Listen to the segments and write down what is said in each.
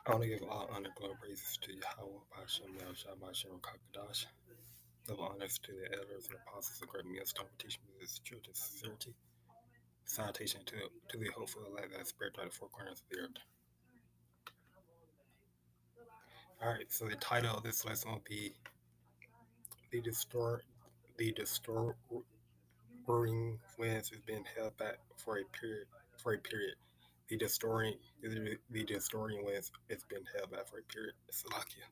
I want to give all honor, glory, praises to YAHAWAH, BAHASHAM, YAHAWASHI, QADASH. Give honors to the elders and apostles of great millstone for teaching me this truth and sincerity. Salutation to the hopeful elect that is spread by the four corners of the earth. Alright, so the title of this lesson will be The Destroying Winds is being held back for a period. The destroying winds is being held back for a period. Salakia.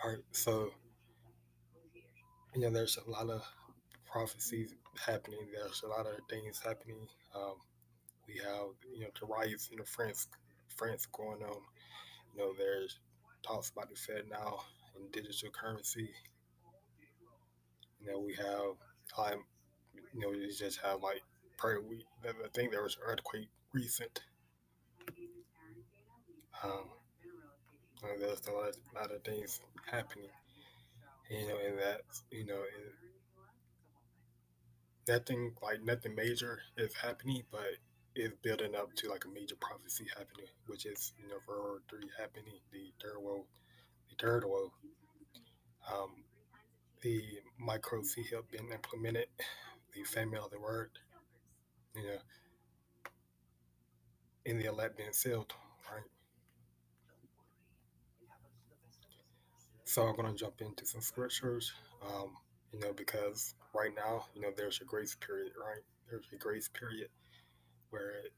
Alright, so there's a lot of prophecies happening. There's a lot of things happening. We have the rise in France going on. There's talks about the Fed now and digital currency. We have we just have like per week. I think there was an earthquake recent. Um, there's a lot of things happening. And that nothing major is happening, but it's building up to like a major prophecy happening, which is World War III happening, the third world. The micro C help being implemented, the family of the word, in the elect being sealed, right? So I'm gonna jump into some scriptures, because right now, there's a grace period, right? There's a grace period where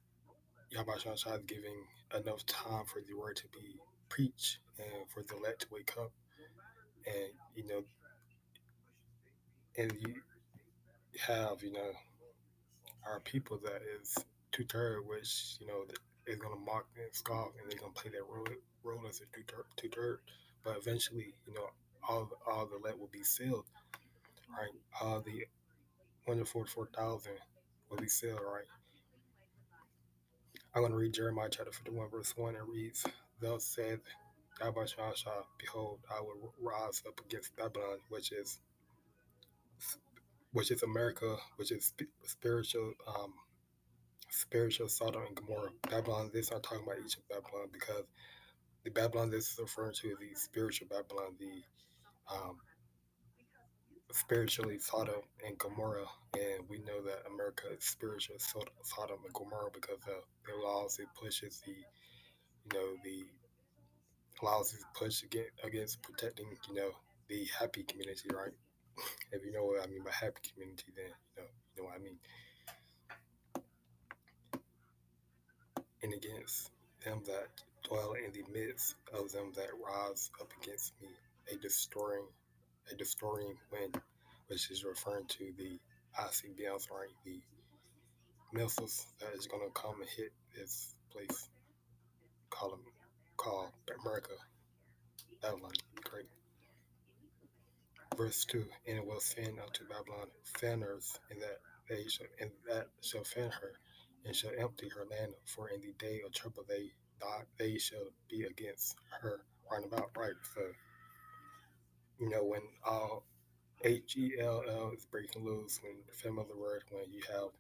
Yahweh is giving enough time for the word to be preached and for the elect to wake up, and and you have our people that is two-third, which is gonna mock and scoff, and they're gonna play their role as a two-third, but eventually, all the elect will be sealed, right? All the 144,000 will be sealed, right? I'm gonna read Jeremiah chapter 51, verse 1. It reads, "Thus said Yahweh Shah, behold, I will rise up against Babylon, which is America, which is spiritual Sodom and Gomorrah. Babylon, this I'm talking about Egypt Babylon, because the Babylon this is referring to the spiritual Babylon, the spiritually Sodom and Gomorrah, and we know that America is spiritual Sodom and Gomorrah because of the laws it pushes, the laws it push against protecting, the happy community, right? If you know what I mean by happy community, then you know what I mean. And against them that dwell in the midst of them that rise up against me, a destroying wind, which is referring to the ICBMs, right? The missiles that is gonna come and hit this place called America, Babylon. Great. Verse 2, and it will send unto Babylon fanners, and that shall fan her, and shall empty her land, for in the day of trouble they shall be against her round about, right? So, when all HELL is breaking loose, when the family of the word, when you have,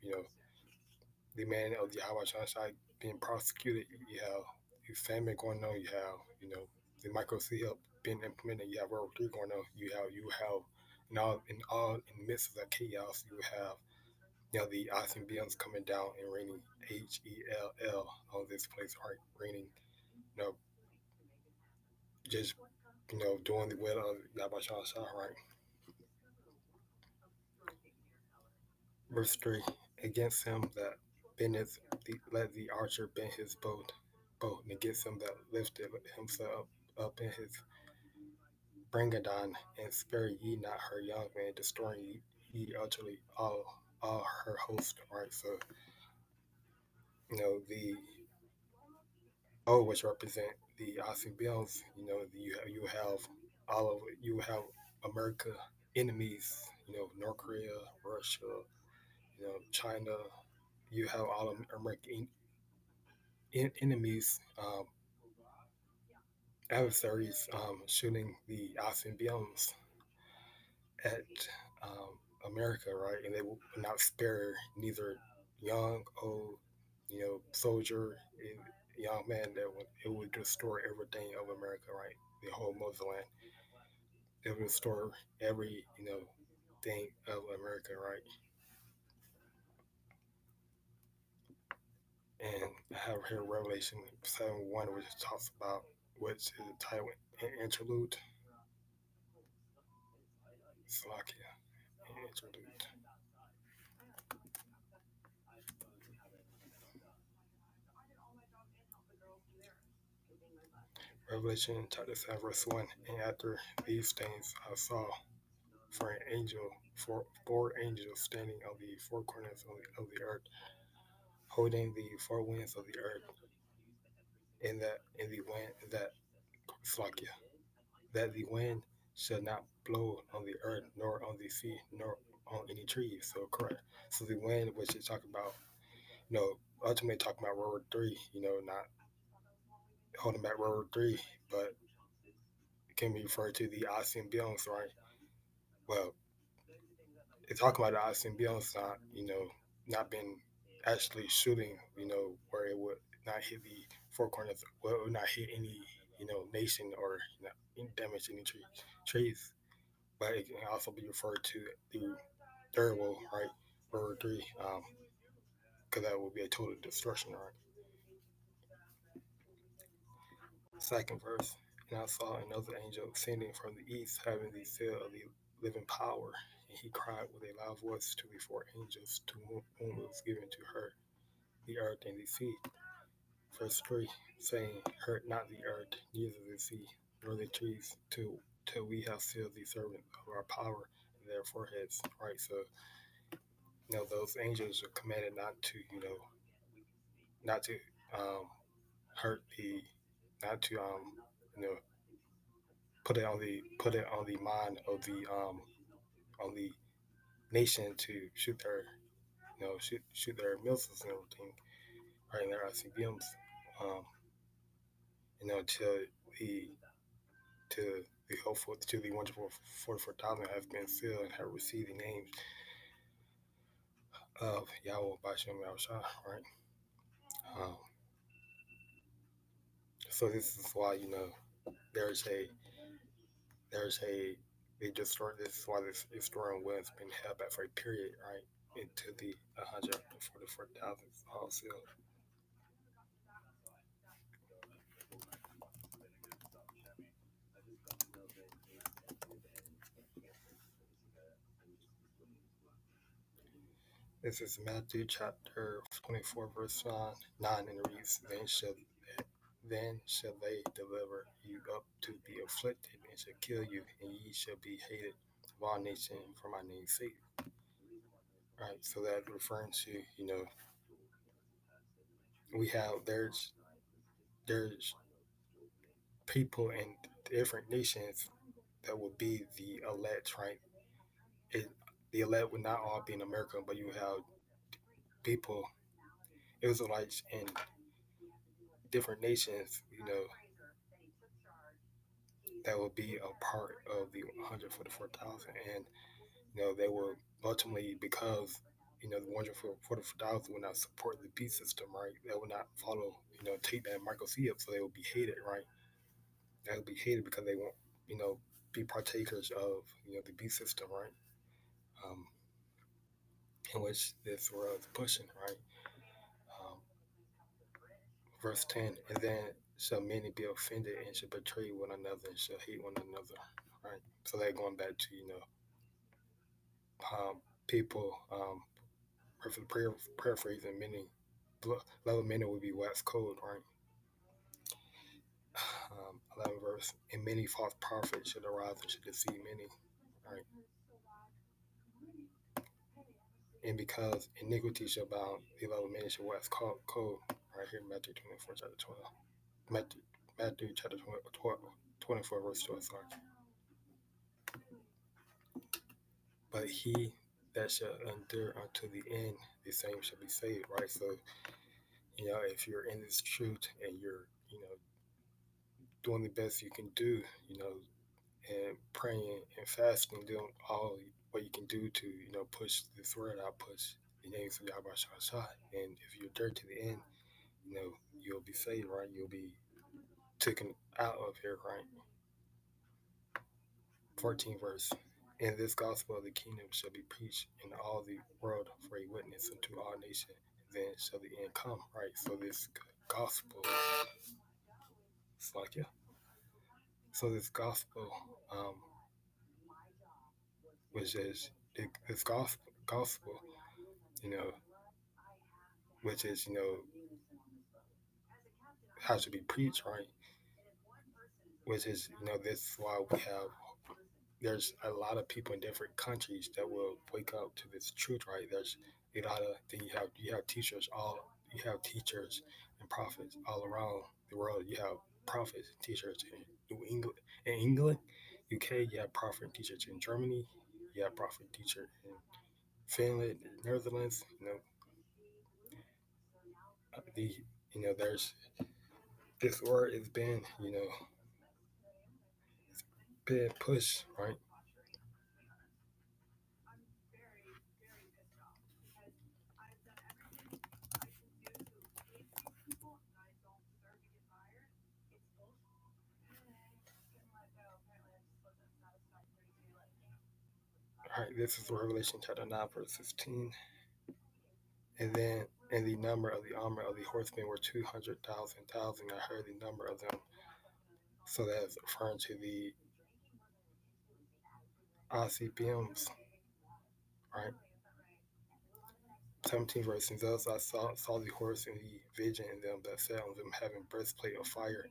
the man of the Yahweh Shai being prosecuted, you have the famine going on, you have, the micro C help being implemented, you have World War III going on, you have in the midst of that chaos, you have the ICBMs coming down and raining HELL on this place, right? Raining, you know, just doing the will of Yahweh Shai, right? Verse 3, against him that bendeth let the archer bend his bow, and against him that lifted himself up in his bringadon, and spare ye not her young man, destroying ye utterly all her host, right? So, the which represent the ICBMs, you have America enemies, North Korea, Russia, China. You have all of American enemies, adversaries, shooting the ICBMs at America, right? And they will not spare neither young, old, soldier. young man that it would destroy everything of America, right? The whole motherland. It would destroy every thing of America, right? And I have here Revelation 7:1, which talks about which is the title interlude. Slovakia interlude. Revelation chapter 7 verse 1. And after these things I saw for an angel, four angels standing on the four corners of the earth, holding the four winds of the earth, and that in the wind that Slovakia, that the wind shall not blow on the earth, nor on the sea, nor on any trees. So correct. So the wind, which is talking about, ultimately talking about World War Three. Not holding back World War Three, but it can be referred to the ICBMs, right? Well, it's talking about the ICBMs not been actually shooting, where it would not hit the four corners, well, it would not hit any, nation or damage any trees. But it can also be referred to the third world, right? World War Three, because that would be a total destruction, right? Second verse, and I saw another angel ascending from the east, having the seal of the living power, and he cried with a loud voice to the four angels to whom it was given to hurt the earth and the sea. Verse 3, saying, hurt not the earth, neither the sea, nor the trees, till we have sealed the servant of our power in their foreheads. Right, so those angels are commanded not to hurt not to you know put it on the mind of the on the nation to shoot their shoot their missiles and everything, right? And their ICBMs, um, to the the hopeful to the wonderful 44,000 has been sealed and have received the names of YAHAWAH, BAHASHAM, RAWCHAA, right? Um, so this is why there's a there's a they just start this is why this historian was been held back for a period, right? Into the 144,000 all sealed. This is Matthew chapter 24, verse 9, and it reads, Then shall they deliver you up to be afflicted, and shall kill you, and ye shall be hated of all nations for my name's sake. Right, so that referring to, we have there's people in different nations that will be the elect, right? It, the elect would not all be in America, but you have people, Israelites in different nations, that will be a part of the 144,000. And, they will ultimately, because, the 144,000 will not support the beast system, right? They will not follow, take that Michael C up, so they will be hated, right? They will be hated because they won't, be partakers of, the beast system, right? Um, in which this world is pushing, right? Um, verse 10, and then shall many be offended and shall betray one another and shall hate one another, right? So they're going back to, people, paraphrasing, many, love of many will be waxed cold, right? 11 verse, and many false prophets should arise and should deceive many, right? And because iniquity shall abound, the love of many shall wax cold, right here in Matthew 24, chapter 12. Matthew chapter 12, 24, verse 12, sorry. But he that shall endure unto the end, the same shall be saved, right? So, if you're in this truth and you're, doing the best you can do, and praying and fasting, doing all what you can do to, push this word out, push the names of Yahweh Shah. And if you're there to the end, you know, you'll be saved, right? You'll be taken out of here, right? 14th verse. And this gospel of the kingdom shall be preached in all the world for a witness unto all nations, then shall the end come, right? So this gospel, it's like, yeah. So this gospel, um, which is this gospel, you know, which is, has to be preached, right? Which is, this is why there's a lot of people in different countries that will wake up to this truth, right? There's a lot of, then you have teachers and prophets all around the world. You have prophets and teachers in England, UK. You have prophet and teachers in Germany. You have prophet and teacher in Finland, Netherlands. The there's this word has been pushed, right? All right, this is Revelation chapter 9, verse 15. And the number of the armor of the horsemen were 200,000. I heard the number of them. So that's referring to the Osibiums, right? 17 verse. And thus I saw the horse and the vision in them that sat on them, having breastplate of fire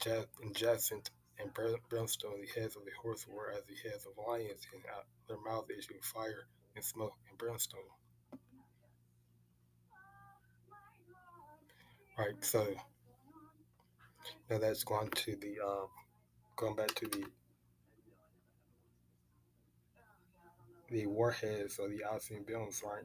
and jacinth and brimstone. The heads of the horse were as the heads of lions, and out their mouth issued fire and smoke and brimstone. Right. So now that's going back to the warheads or the Osibiums, right?